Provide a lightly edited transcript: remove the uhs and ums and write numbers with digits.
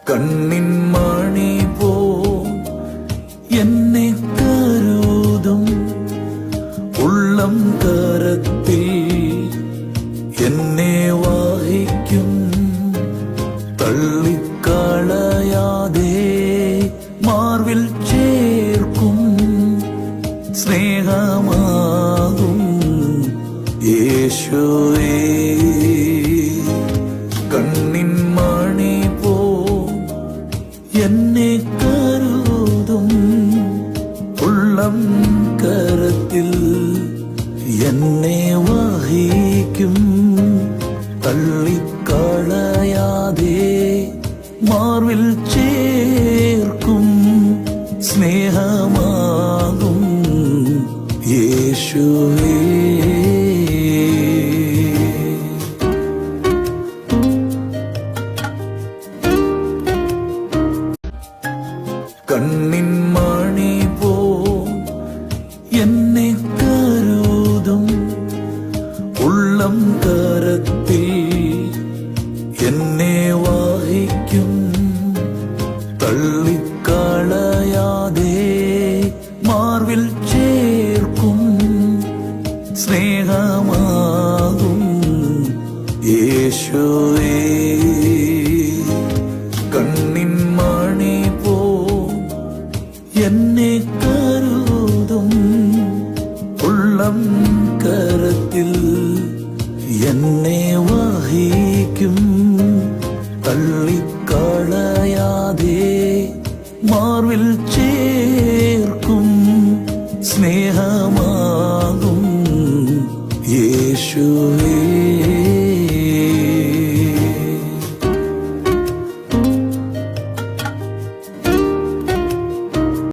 കണ്ണിൻ മണി പോ എന്നെ കരുതും ഉള്ളം കരത്തിൽ എന്നെ വഹിക്കും തള്ളിക്കളയാതെ മാർവിൽ ചേർക്കും സ്നേഹമാകും യേശുവേ. കണ്ണിൻ മണി പോ എന്നെ കരുതും ഉള്ളം കരത്തിൽ എന്നെ വഹിക്കും തള്ളിക്കളയാതെ മാർവിൽ ചേർക്കും സ്നേഹമാകും യേശുവേ. കണ്ണിൻ മണി പോ എന്നെ കരുതും ഉള്ളം കരത്തിൽ എന്നെ വഹിക്കും തള്ളിക്കളയാതെ മാർവിൽ ചേർക്കും സ്നേഹമാകും യേശുവേ. കണ്ണിൻ മണി പോ എന്നെ കരുതും ഉള്ളം കരത്തിൽ എന്നെ വഹിക്കും തള്ളി